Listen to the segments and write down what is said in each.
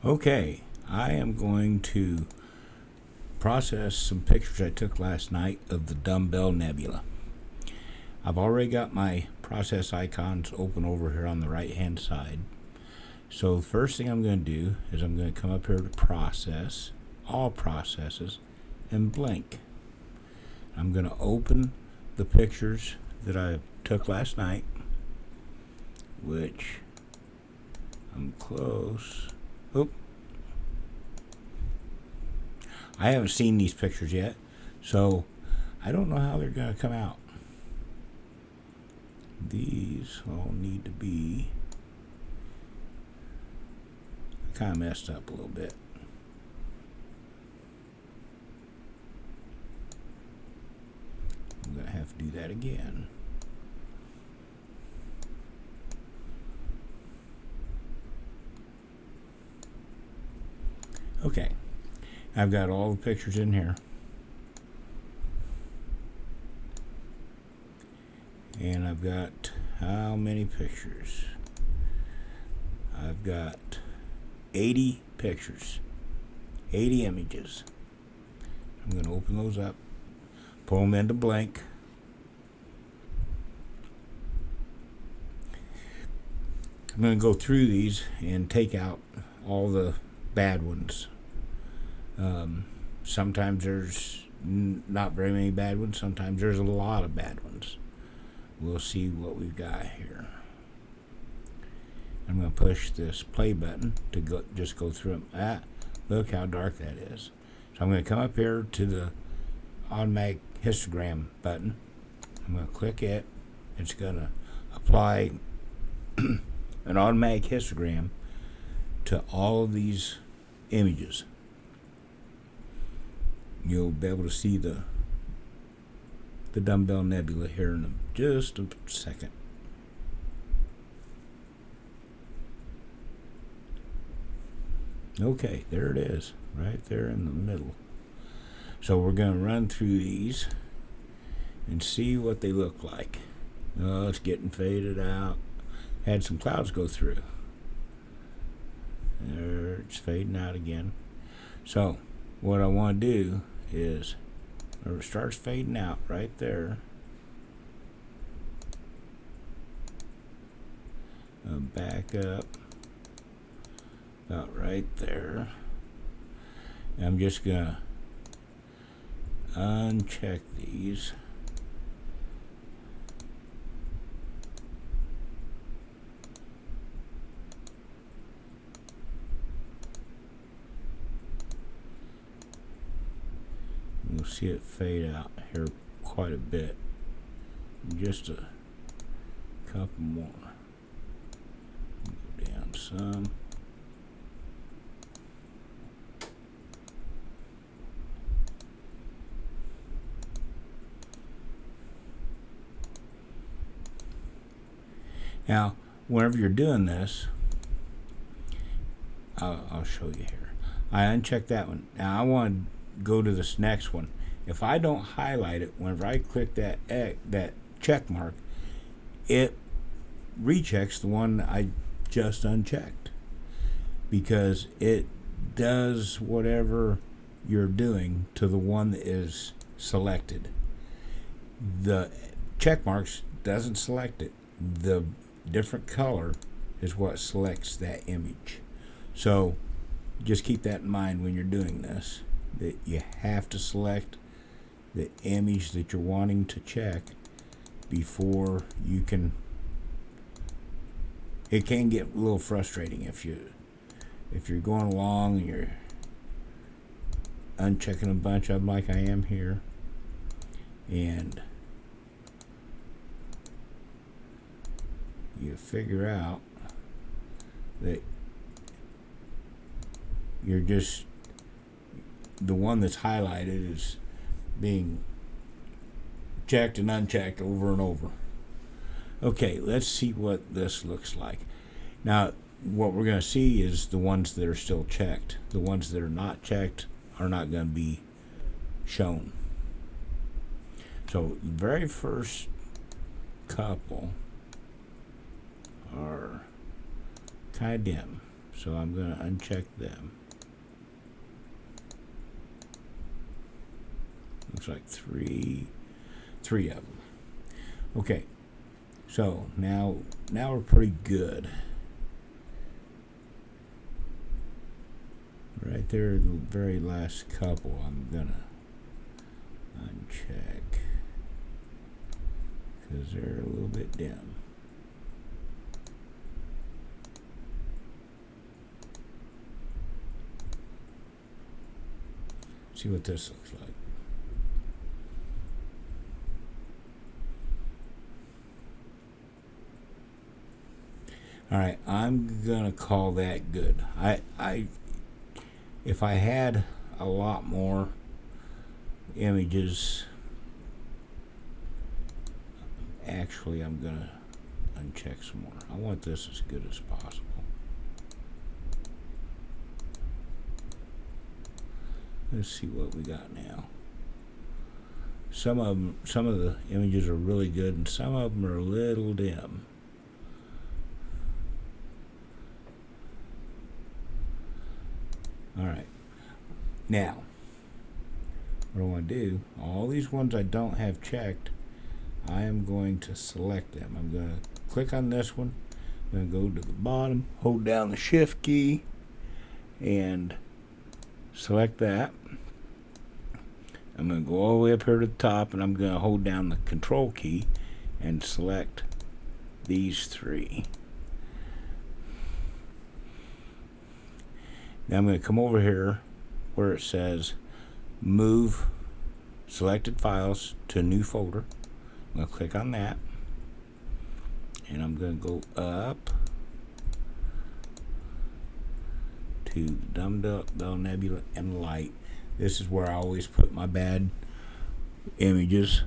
Okay, I am going to process some pictures I took last night of the Dumbbell Nebula. I've already got my process icons open over here on the right hand side. So the first thing I'm going to do is I'm going to come up here to process, all processes, and blink. I'm going to open the pictures that I took last night, which I'm close. Oop. I haven't seen these pictures yet, so I don't know how they're going to come out. These all need to be kind of messed up a little bit. I'm going to have to do that again. Okay, I've got all the pictures in here. And I've got how many pictures? I've got 80 pictures, 80 images. I'm going to open those up, pull them into blank. I'm going to go through these and take out all the bad ones. Sometimes there's not very many bad ones. Sometimes there's a lot of bad ones. We'll see what we've got here. I'm going to push this play button to just go through them. Look how dark that is. So I'm going to come up here to the automatic histogram button. I'm going to click it. It's going to apply an automatic histogram to all of these images. You'll be able to see the Dumbbell Nebula here in just a second. Okay, there it is, right there in the middle. So we're going to run through these and see what they look like. Oh, it's getting faded out. Had some clouds go through. There, it's fading out again. So what I want to do is, it starts fading out right there. Back up about right there. I'm just gonna uncheck these. We'll see it fade out here quite a bit. Just a couple more. Go down some. Now, whenever you're doing this, I'll show you here. I unchecked that one. Now I want to go to this next one. If I don't highlight it, whenever I click that check mark, it rechecks the one I just unchecked, because it does whatever you're doing to the one that is selected. The check marks doesn't select it. The different color is what selects that image. So just keep that in mind when you're doing this, that you have to select the image that you're wanting to check before you can. It can get a little frustrating if you're going along and you're unchecking a bunch of them like I am here, and you figure out that you're just, the one that's highlighted is being checked and unchecked over and over. Okay, let's see what this looks like. Now, what we're going to see is the ones that are still checked. The ones that are not checked are not going to be shown. So the very first couple are kind of dim. So I'm going to uncheck them. Looks like three of them. Okay, so now we're pretty good. Right there, the very last couple, I'm gonna uncheck because they're a little bit dim. See what this looks like. All right, I'm gonna call that good. If I had a lot more images, actually I'm gonna uncheck some more. I want this as good as possible. Let's see what we got now. Some of the images are really good, and some of them are a little dim. All right. Now, what I want to do, all these ones I don't have checked, I am going to select them. I'm going to click on this one. I'm going to go to the bottom, hold down the Shift key, and select that. I'm going to go all the way up here to the top, and I'm going to hold down the Control key and select these three. Now I'm going to come over here where it says move selected files to a new folder. I'm going to click on that, and I'm going to go up to Dumbbell Nebula and Light. This is where I always put my bad images.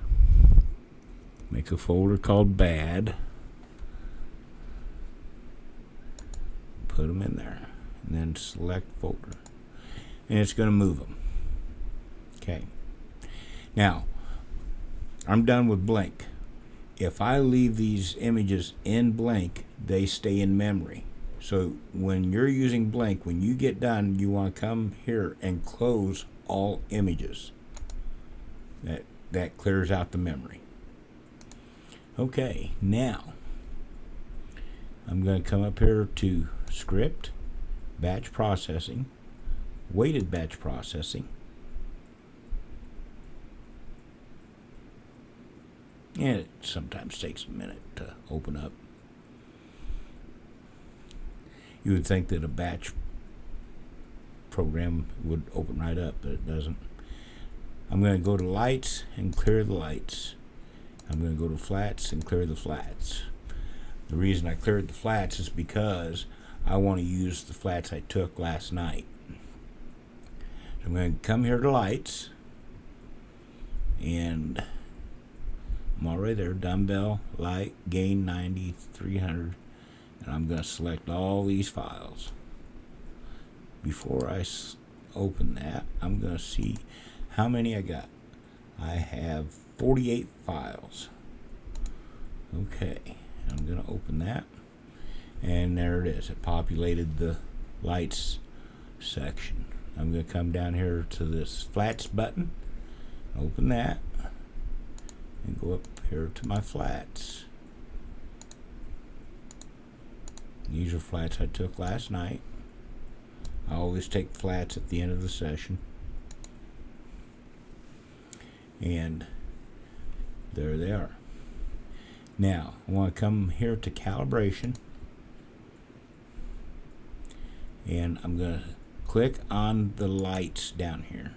Make a folder called bad. Put them in there. And then select folder. And it's going to move them. Okay. Now, I'm done with blank. If I leave these images in blank, they stay in memory. So when you're using blank, when you get done, you want to come here and close all images. That clears out the memory. Okay, now I'm going to come up here to Script, Batch Processing, Weighted Batch Processing, and it sometimes takes a minute to open up. You would think that a batch program would open right up, but it doesn't. I'm going to go to lights and clear the lights. I'm going to go to flats and clear the flats. The reason I cleared the flats is because I want to use the flats I took last night. So I'm going to come here to lights, and I'm already there. Dumbbell, light, gain 90, 300, and I'm going to select all these files. Before I open that, I'm going to see how many I got. I have 48 files. Okay, I'm going to open that, and there it is. It populated the lights section. I'm going to come down here to this flats button, open that, and go up here to my flats. These are flats I took last night. I always take flats at the end of the session. And there they are. Now, I want to come here to calibration, and I'm going to click on the lights down here.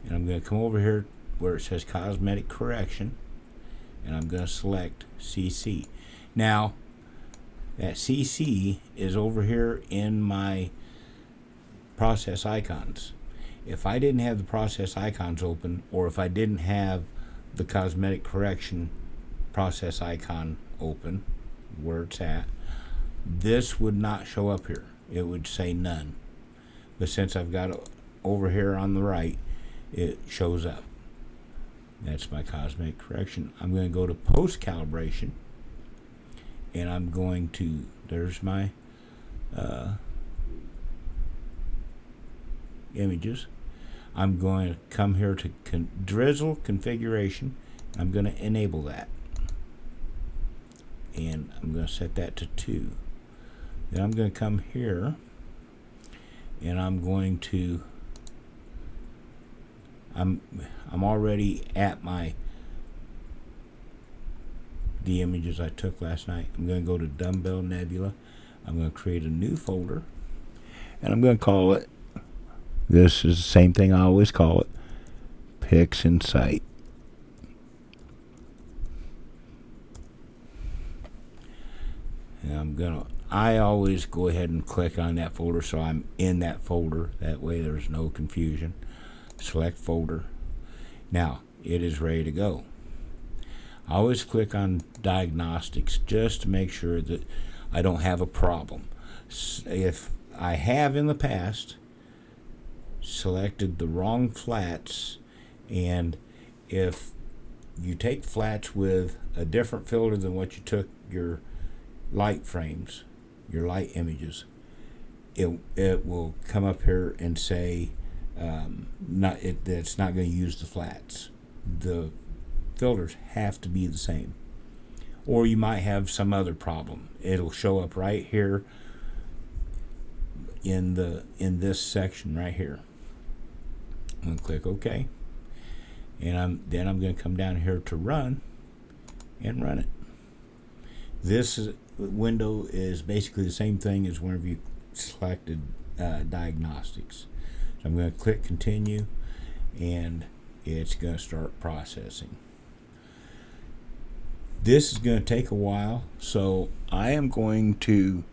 And I'm going to come over here where it says cosmetic correction, and I'm going to select CC. Now, that CC is over here in my process icons. If I didn't have the process icons open, or if I didn't have the cosmetic correction process icon open where it's at, this would not show up here. It would say none. But since I've got it over here on the right, it shows up. That's my cosmetic correction. I'm going to go to post calibration, and I'm going to, there's my images. I'm going to come here to drizzle configuration. I'm going to enable that, and I'm going to set that to 2. Then I'm going to come here, and I'm going to I'm already at the images I took last night. I'm going to go to Dumbbell Nebula. I'm going to create a new folder, and I'm going to call it, this is the same thing I always call it, Pics in Sight. And I always go ahead and click on that folder so I'm in that folder. That way there's no confusion. Select folder. Now it is ready to go. I always click on diagnostics just to make sure that I don't have a problem. If I have in the past selected the wrong flats, and if you take flats with a different filter than what you took your light frames, your light images, it will come up here and say it's not going to use the flats. The filters have to be the same, or you might have some other problem. It'll show up right here in this section right here. I'm going to click OK, and then I'm going to come down here to run and run it. This window is basically the same thing as whenever you selected diagnostics. So I'm going to click continue, and it's going to start processing. This is going to take a while, so I am going to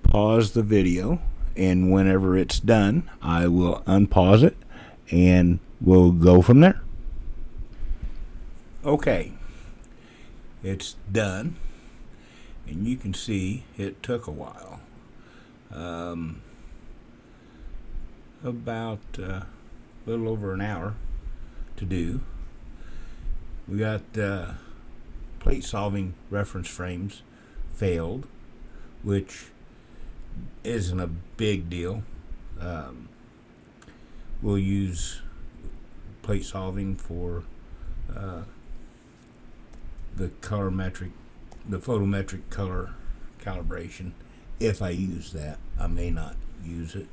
pause the video, and whenever it's done I will unpause it and we'll go from there. Okay, it's done, and you can see it took a while. About a little over an hour to do. We got plate solving reference frames failed, which isn't a big deal. We'll use plate solving for the photometric color calibration. If I use that, I may not use it.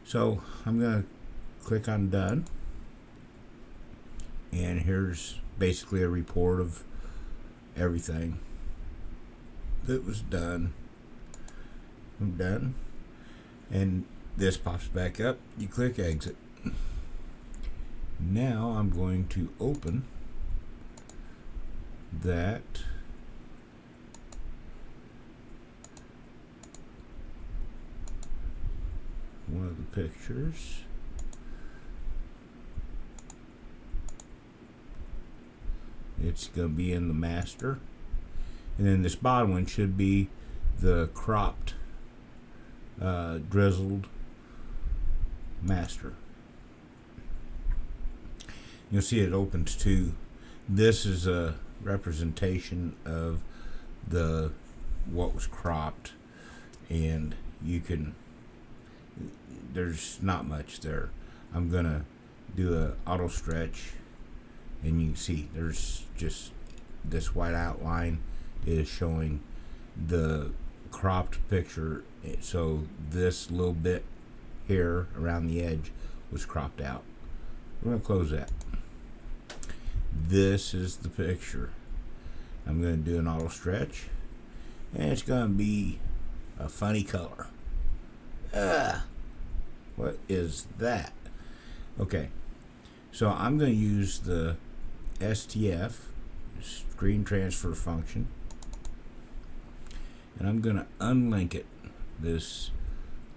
So I'm going to click on done, and here's basically a report of everything that was done. I'm done, and this pops back up. You click exit. Now I'm going to open that one of the pictures. It's going to be in the master, and then this bottom one should be the cropped drizzled master. You'll see it opens too. This is a representation of what was cropped, and you can, there's not much there. I'm gonna do a auto stretch, and you can see there's just this white outline is showing the cropped picture. So this little bit here around the edge was cropped out. We're gonna close that. This is the picture. I'm going to do an auto stretch, and it's going to be a funny color. What is that? Okay, so I'm going to use the STF, screen transfer function, and I'm going to unlink it. This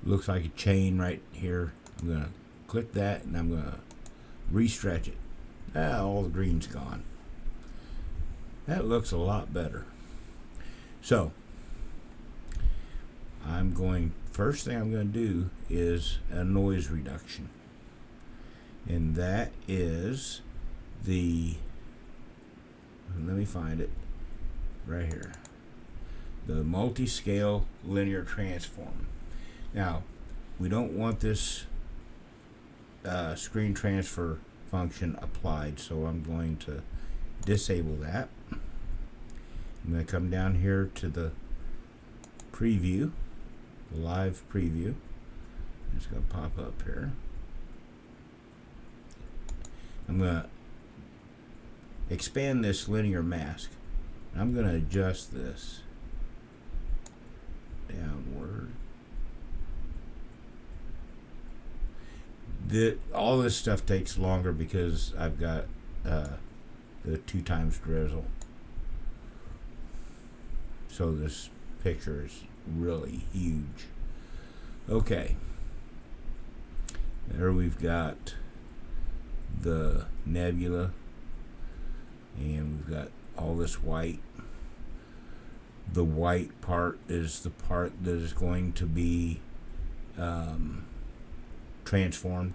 looks like a chain right here. I'm going to click that, and I'm going to re-stretch it. All the green's gone. That looks a lot better. So first thing I'm going to do is a noise reduction, and that is let me find it right here, the multi-scale linear transform. Now we don't want this screen transfer function applied, so I'm going to disable that. I'm going to come down here to the preview, the live preview. It's going to pop up here. I'm going to expand this linear mask. I'm going to adjust this downward. All this stuff takes longer because I've got the 2 times drizzle. So this picture is really huge. Okay. There we've got the nebula, and we've got all this white. The white part is the part that is going to be transformed.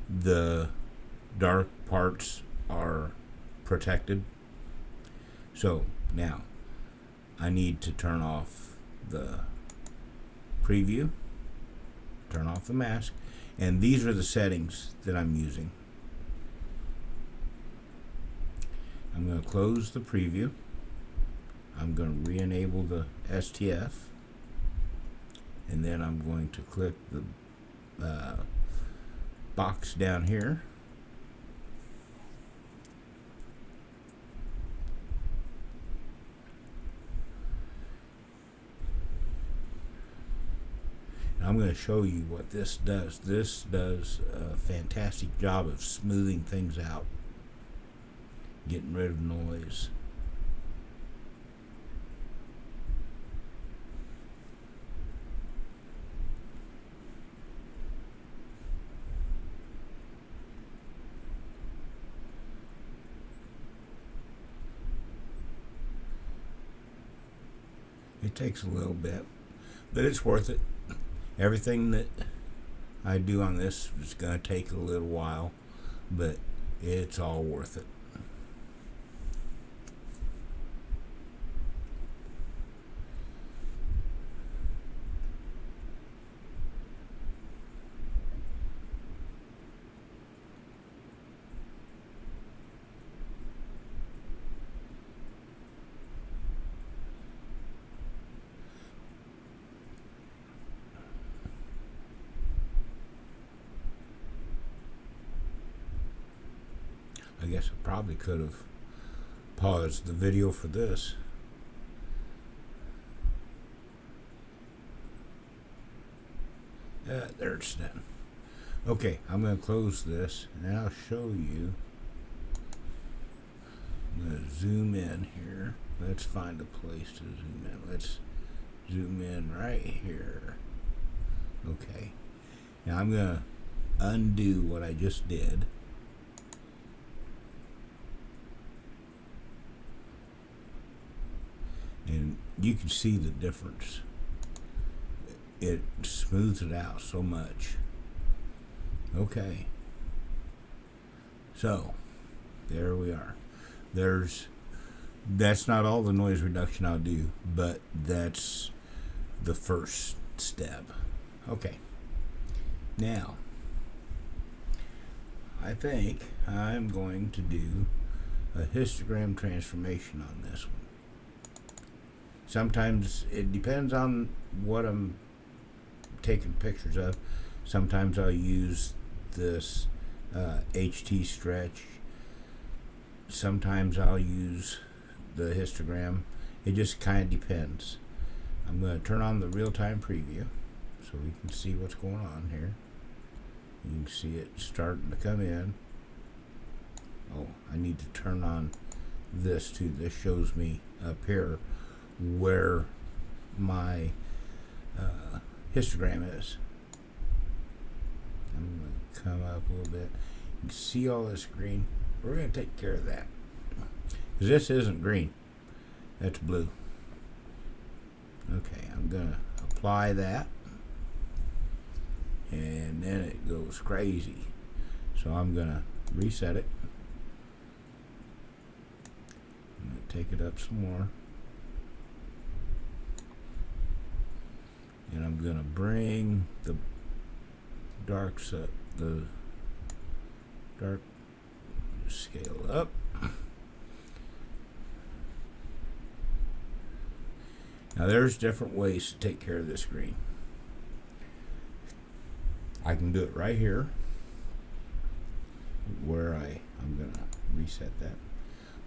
The dark parts are protected. So now I need to turn off the preview, turn off the mask, and these are the settings that I'm using. I'm going to close the preview. I'm going to re-enable the STF, and then I'm going to click the box down here. I'm going to show you what this does. This does a fantastic job of smoothing things out, getting rid of noise. It takes a little bit, but it's worth it. Everything that I do on this is going to take a little while, but it's all worth it. I guess I probably could have paused the video for this. There it's done. Okay, I'm going to close this and I'll show you. I'm going to zoom in here. Let's find a place to zoom in. Let's zoom in right here. Okay. Now I'm going to undo what I just did. And you can see the difference. It smooths it out so much. Okay. So, there we are. That's not all the noise reduction I'll do, but that's the first step. Okay. Now, I think I'm going to do a histogram transformation on this one. Sometimes it depends on what I'm taking pictures of. Sometimes I'll use this HT stretch. Sometimes I'll use the histogram. It just kind of depends. I'm going to turn on the real-time preview so we can see what's going on here. You can see it starting to come in. Oh, I need to turn on this too. This shows me up here where my histogram is. I'm going to come up a little bit. You can see all this green. We're going to take care of that. Because this isn't green. That's blue. Okay, I'm going to apply that. And then it goes crazy. So I'm going to reset it. I'm going to take it up some more. And I'm going to bring the the dark scale up. Now there's different ways to take care of this green. I can do it right here where I'm gonna reset that,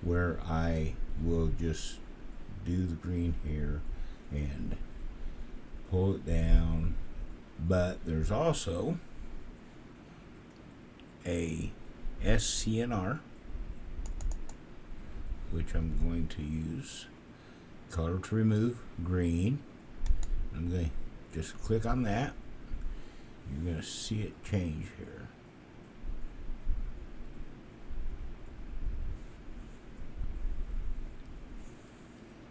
where I will just do the green here and pull it down. But there's also a SCNR, which I'm going to use. Color to remove, green. I'm going to just click on that. You're going to see it change here.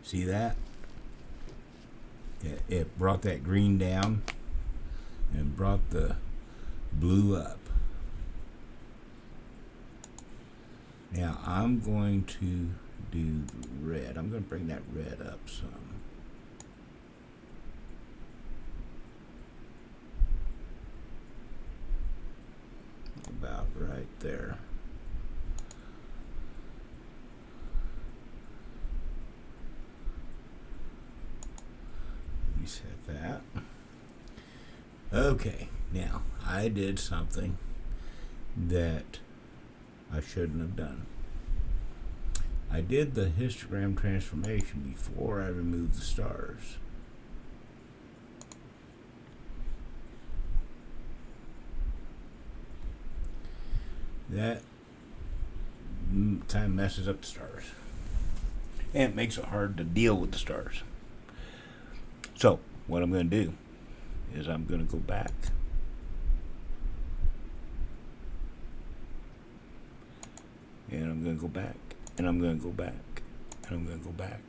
See that? It brought that green down and brought the blue up. Now I'm going to do red. I'm going to bring that red up some. About right there. Reset that. Okay, now I did something that I shouldn't have done. I did the histogram transformation before I removed the stars. That kind of messes up the stars. And it makes it hard to deal with the stars. So, what I'm going to do is I'm going to go back. And I'm going to go back. And I'm going to go back. And I'm going to go back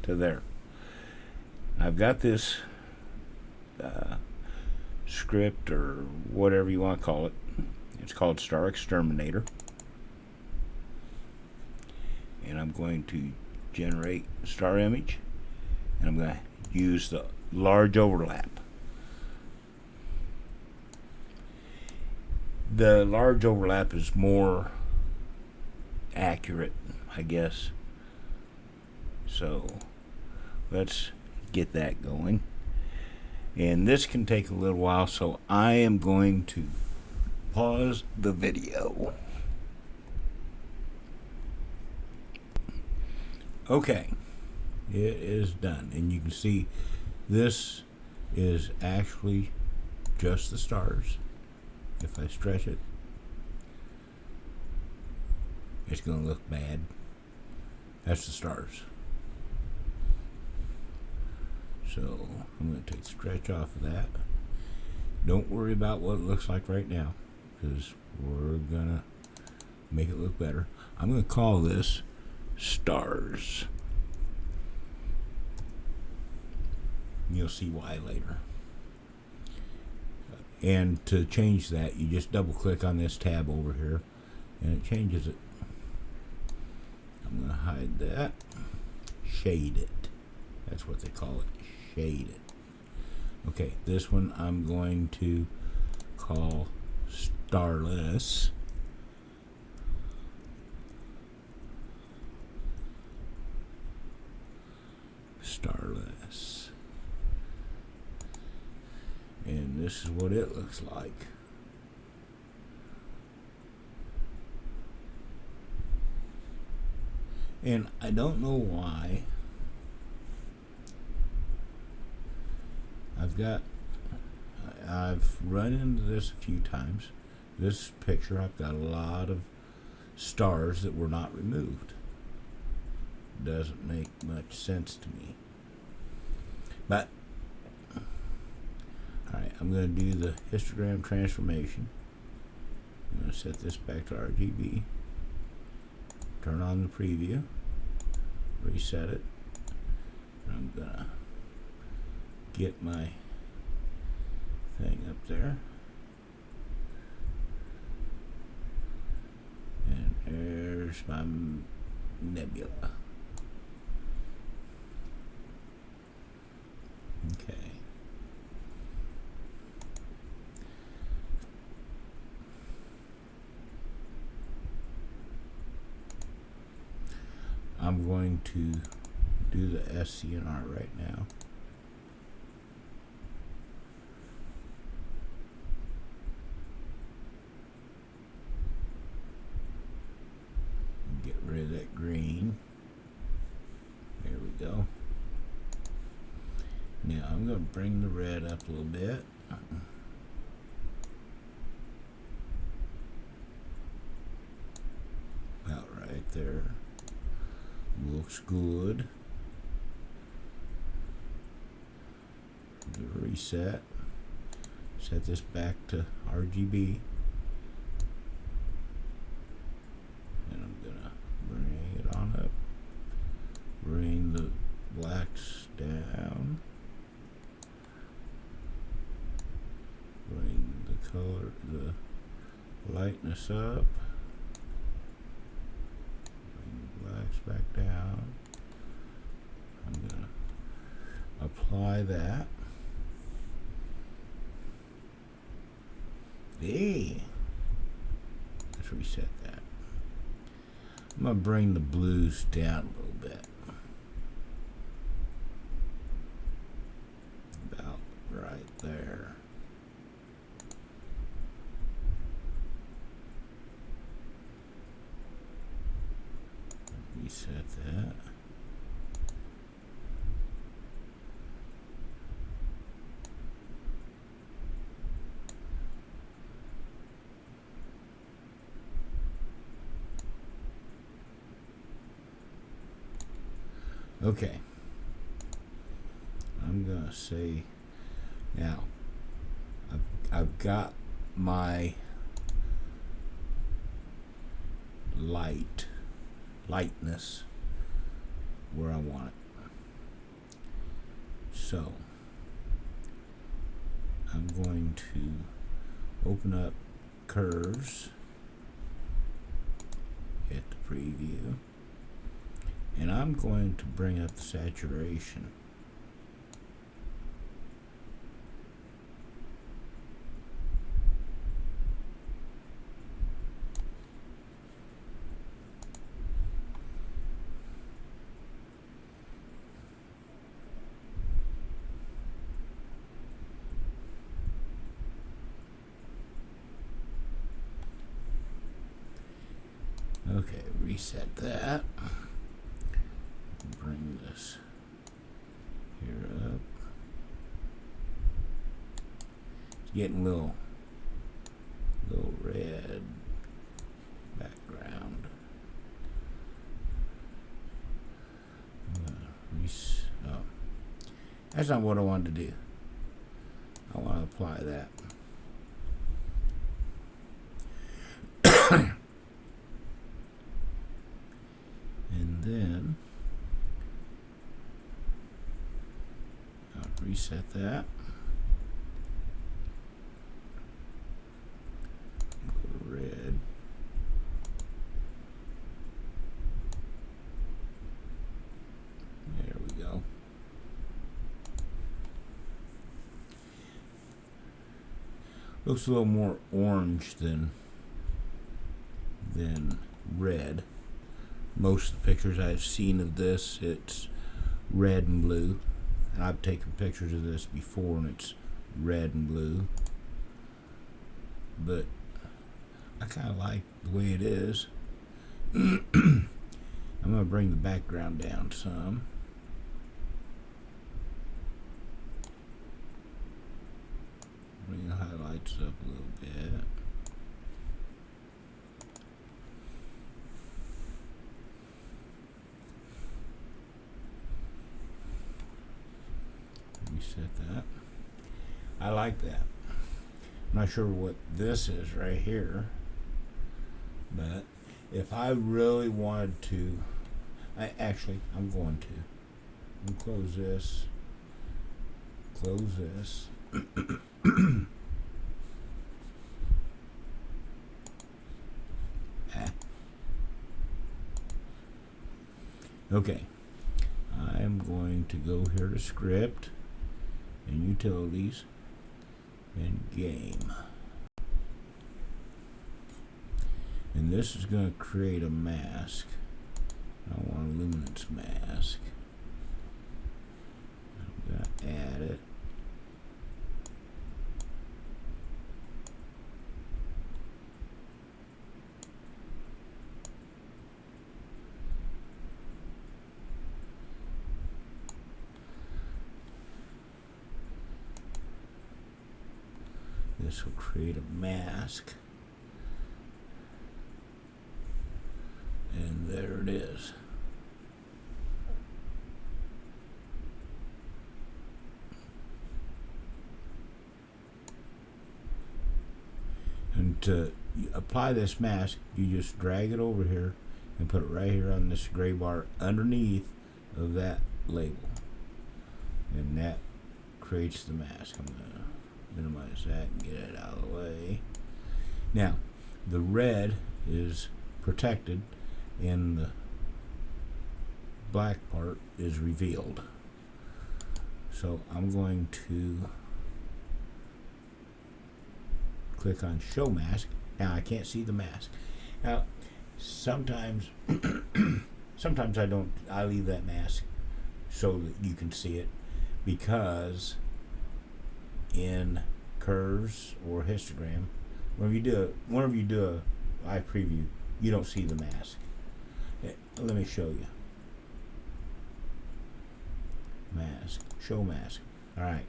to there. I've got this script or whatever you want to call it. It's called Star Exterminator. And I'm going to generate a star image. And I'm going to use the large overlap. The large overlap is more accurate, I guess. So let's get that going. And this can take a little while, so I am going to pause the video. Okay, it is done, and you can see this is actually just the stars. If I stretch it, it's going to look bad. That's the stars. So I'm going to take the stretch off of that. Don't worry about what it looks like right now, because we're going to make it look better. I'm going to call this stars. You'll see why later. And to change that, you just double click on this tab over here and it changes it. I'm going to hide that. Shade it. That's what they call it. Shade it. Okay, this one I'm going to call starless. Starless. And this is what it looks like. And I don't know why I've run into this a few times. This picture, I've got a lot of stars that were not removed. Doesn't make much sense to me. But alright, I'm going to do the histogram transformation. I'm going to set this back to RGB. Turn on the preview. Reset it. And I'm going to get my thing up there. And there's my nebula. Okay. I'm going to do the SCNR right now. Get rid of that green. There we go. Now I'm going to bring the red up a little bit. About right there. Looks good. Do a reset. Set this back to RGB. And I'm gonna bring it on up. Bring the blacks down. Bring the color, the lightness up. Bring the blacks back down. I'm gonna apply that. Hey, let's reset that. I'm gonna bring the blues down a little bit. About right there. Reset that. Okay, I'm gonna say now I've got my lightness where I want it. So I'm going to open up curves, hit the preview, and I'm going to bring up the saturation. Okay, reset that. Bring this here up. It's getting a little red background. Oh, that's not what I wanted to do. I want to apply that. And then I'll reset that. Go to red. There we go. Looks a little more orange than red. Most of the pictures I've seen of this, it's red and blue. And I've taken pictures of this before and it's red and blue. But I kind of like the way it is. I'm going to bring the background down some. Bring the highlights up a little bit. Reset that. I like that. I'm not sure what this is right here, but if I really wanted to, I'm going to close this, Okay, I'm going to go here to script and utilities and game, and this is going to create a mask. I want a luminance mask. I'm going to add it. This will create a mask. And there it is. And to apply this mask, you just drag it over here and put it right here on this gray bar underneath of that label. And that creates the mask. I'm going to minimize that and get it out of the way. Now, the red is protected and the black part is revealed. So I'm going to click on show mask. Now I can't see the mask. Now sometimes I leave that mask so that you can see it, because in curves or histogram, whenever you do a live preview, you don't see the mask. Let me show you. Mask, show mask. All right,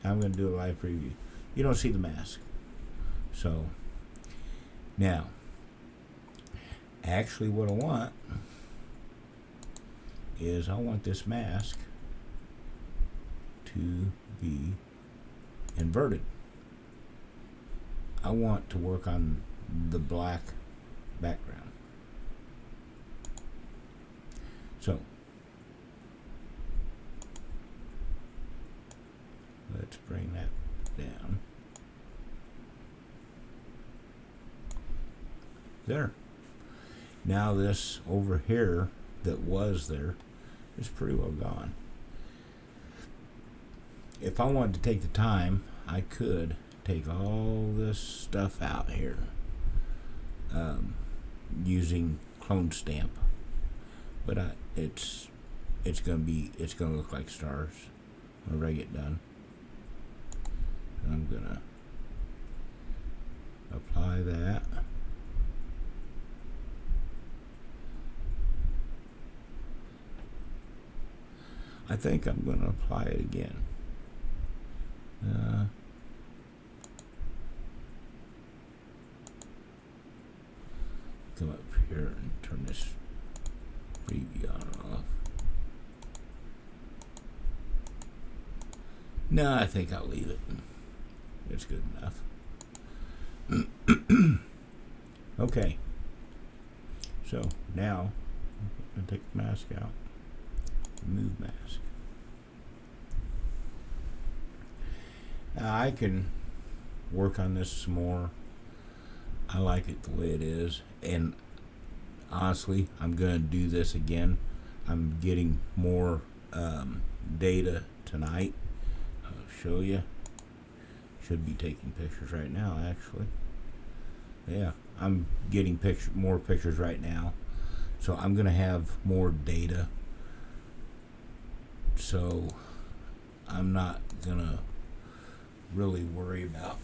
I'm going to do a live preview. You don't see the mask. So now, actually, what I want is this mask to be inverted. I want to work on the black background. So let's bring that down. There. Now this over here that was there is pretty well gone. If I wanted to take the time, I could take all this stuff out here using clone stamp, but it's gonna look like stars whenever I get done. I'm gonna apply that. I think I'm going to apply it again. Come up here and turn this preview on and off. No, I think I'll leave it. It's good enough. Okay. So now I'm going to take the mask out. Remove mask. Now I can work on this some more. I like it the way it is, and honestly, I'm going to do this again. I'm getting more data tonight. I'll show you. Should be taking pictures right now, actually. Yeah, I'm getting more pictures right now, so I'm going to have more data. So I'm not gonna really worry about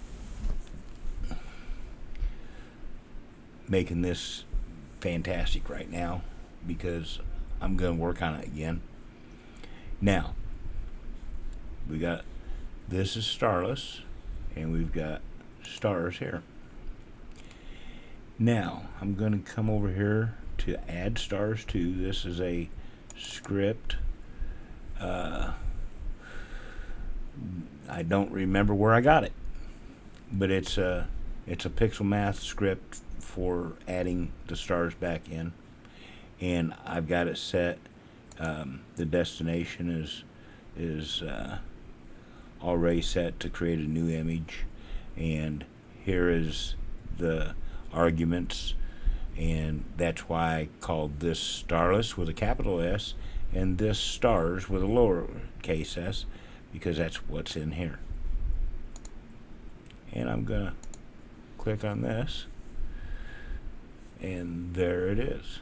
making this fantastic right now, because I'm gonna work on it again. Now we got, this is starless, and we've got stars here. Now I'm gonna come over here to add stars to. This is a script. I don't remember where I got it, but it's a pixel math script for adding the stars back in, and I've got it set. The destination is already set to create a new image, and here is the arguments, and that's why I called this starless with a capital S and this stars with a lowercase s, because that's what's in here. And I'm gonna click on this, and there it is.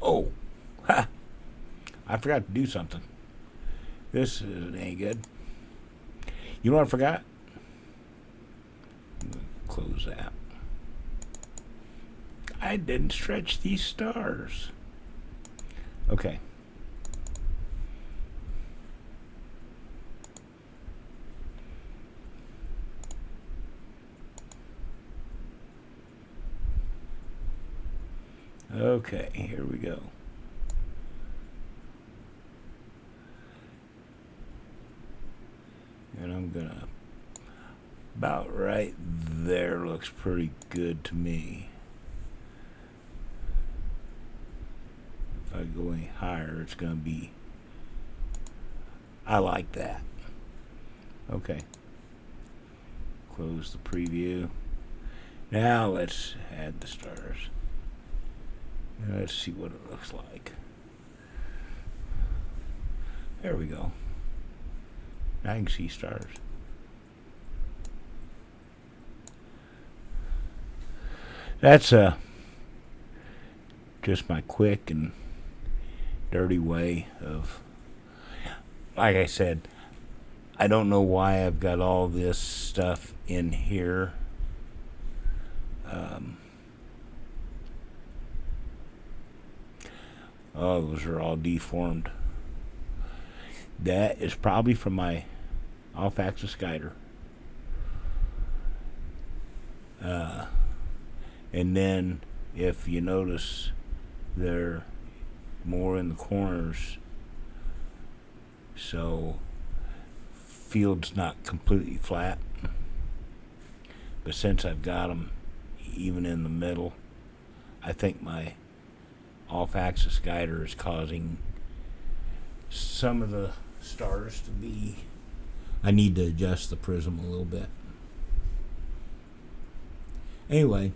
Oh, ha! I forgot to do something. This isn't any good. You know what I forgot? I'm gonna close that. I didn't stretch these stars. Okay. Okay, here we go. And I'm gonna, about right there looks pretty good to me. If I go any higher, it's gonna be, I like that. Okay. Close the preview. Now let's add the stars. Let's see what it looks like. There we go. Now I can see stars. That's just my quick and dirty way of, like I said, I don't know why I've got all this stuff in here. Oh, those are all deformed. That is probably from my off-axis guider. And then, if you notice, they're more in the corners, so field's not completely flat. But since I've got them even in the middle, I think my off-axis guider is causing some of the stars to be, I need to adjust the prism a little bit. Anyway,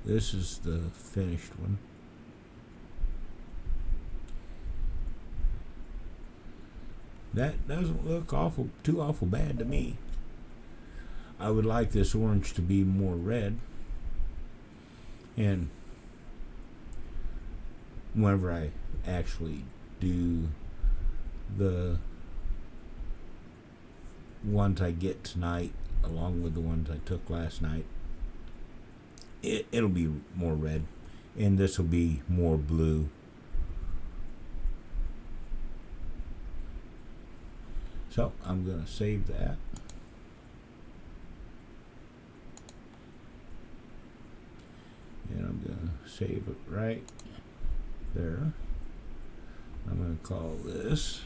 this is the finished one. That doesn't look too awful bad to me. I would like this orange to be more red. And whenever I actually do the ones I get tonight, along with the ones I took last night, it'll be more red. And this will be more blue. So I'm going to save that. And I'm going to save it right there. I'm going to call this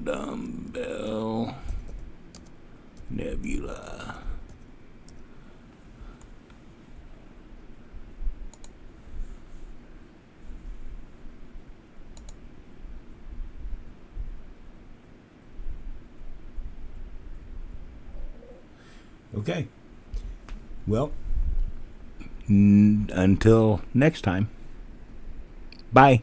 Dumbbell Nebula. Okay. Well, until next time. Bye.